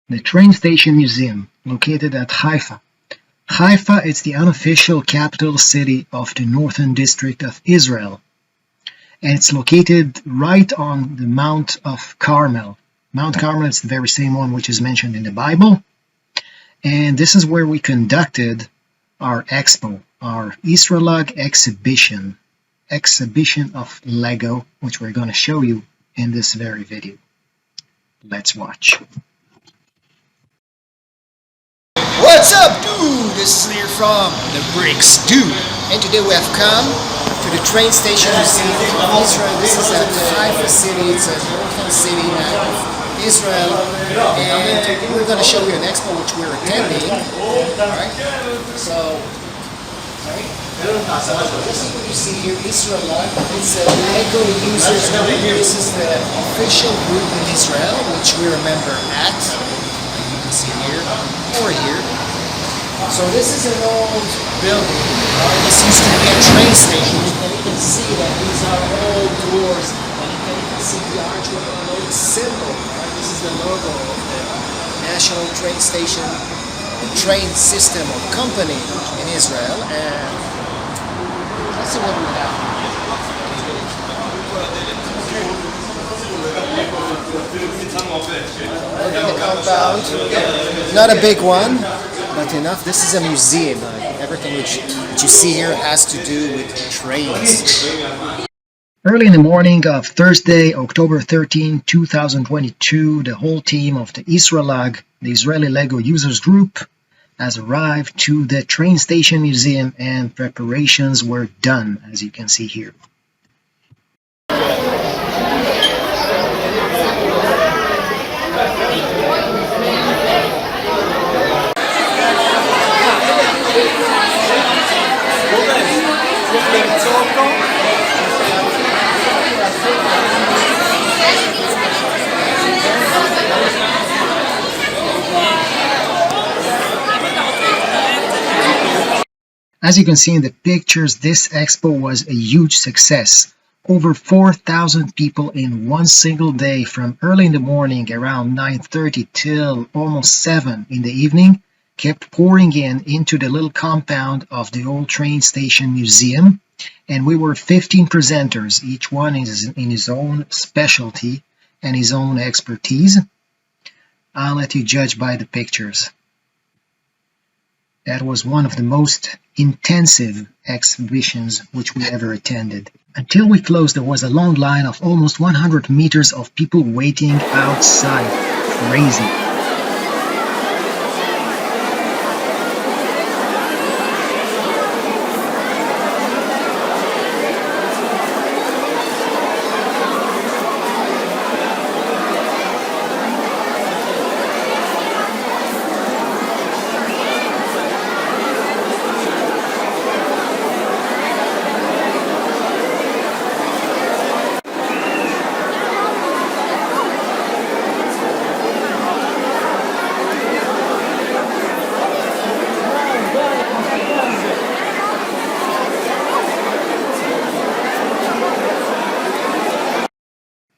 The train station museum, located at Haifa. Haifa is the unofficial capital city of the northern district of Israel, and it's located right on the Mount of Carmel. Mount Carmel is the very same one which is mentioned in the Bible, and this is where we conducted our Expo, our IsraeLUG exhibition of Lego, which we're going to show you in this very video. Let's watch. What's up, dude? This is Lear from the Bricks Dude, and today we have come to the train station museum of Israel. This is at Haifa city. It's a northern city of Israel, and we're going to show you an expo which we're attending. Alright, so this is what you see here, IsraeLUG. It's a Lego users group. This is the official group in Israel, which we remember at. You can see here, or here. So this is an old building. This used to be a train station, and you can see that these are old doors, and you can even see the archway on old symbol. This is the logo of the National Train Station train system or company in Israel. And let's see what we have. The compound, not a big one, but enough. This is a museum. Everything which you see here has to do with trains. Early in the morning of Thursday, October 13, 2022, the whole team of the IsraeLUG, the Israeli Lego Users Group, has arrived to the train station museum, and preparations were done, as you can see here. As you can see in the pictures, this expo was a huge success. Over 4,000 people in one single day, from early in the morning around 9:30 till almost 7 in the evening, kept pouring into the little compound of the old train station museum. And we were 15 presenters, each one is in his own specialty and his own expertise. I'll let you judge by the pictures. That was one of the most intensive exhibitions which we ever attended. Until we closed, there was a long line of almost 100 meters of people waiting outside. Crazy.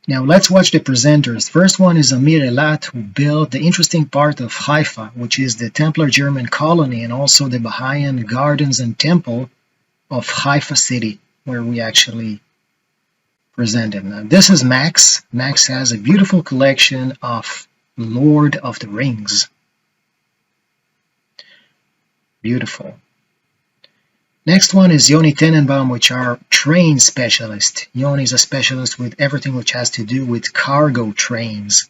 Now let's watch the presenters. First one is m.i.l.s, who built the interesting part of Haifa, which is the Templar German colony and also the Baha'in gardens and temple of Haifa city, where we actually presented. Now this is Max. Max has a beautiful collection of Lord of the Rings. Beautiful. Next one is Yoni Tenenbaum, which are train specialist. Yoni is a specialist with everything which has to do with cargo trains.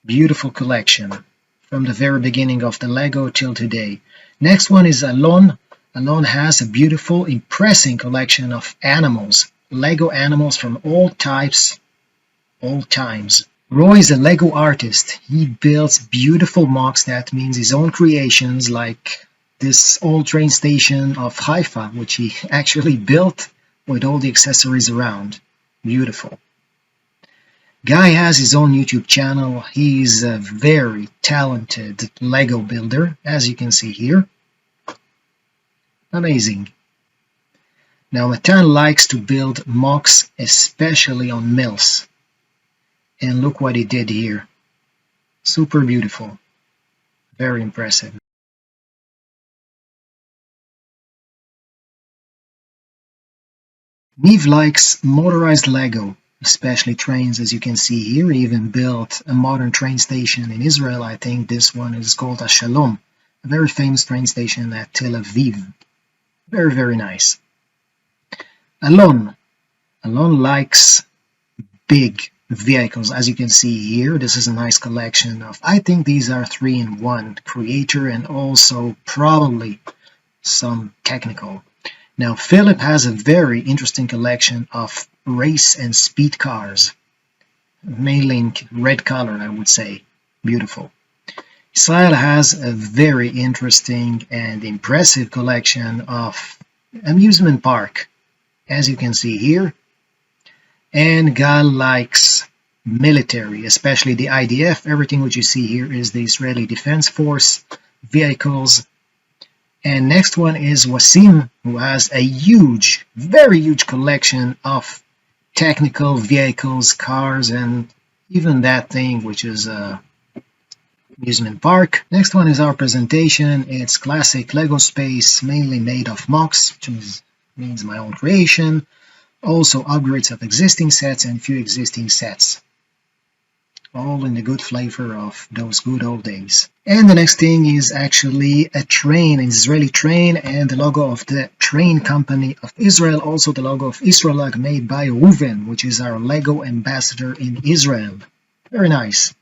Beautiful collection from the very beginning of the Lego till today. Next one is Alon. Alon has a beautiful, impressive collection of animals. Lego animals from all types, all times. Roy is a Lego artist. He builds beautiful MOCs, that means his own creations, like this old train station of Haifa, which he actually built with all the accessories around. Beautiful. Guy has his own YouTube channel. He's a very talented Lego builder, as you can see here. Amazing. Now Matan likes to build MOCs, especially on m.i.l.s. And look what he did here. Super beautiful. Very impressive. Neve likes motorized Lego, especially trains, as you can see here. He even built a modern train station in Israel. I think this one is called Shalom, a very famous train station at Tel Aviv. Very, very nice. Alon. Alon likes big vehicles, as you can see here. This is a nice collection of, I think these are 3-in-1, creator and also probably some technical. Now, Philip has a very interesting collection of race and speed cars, mainly in red color, I would say. Beautiful. Israel has a very interesting and impressive collection of amusement park, as you can see here. And Gal likes military, especially the IDF. Everything which you see here is the Israeli Defense Force vehicles. And next one is Wasim, who has a huge, very huge collection of technical vehicles, cars, and even that thing which is a amusement park. Next one is our presentation. It's classic Lego space, mainly made of MOCs, which means my own creation. Also upgrades of existing sets and few existing sets. All in the good flavor of those good old days. And the next thing is actually a train, an Israeli train, and the logo of the train company of Israel. Also the logo of IsraeLUG made by Reuven, which is our Lego ambassador in Israel. Very nice.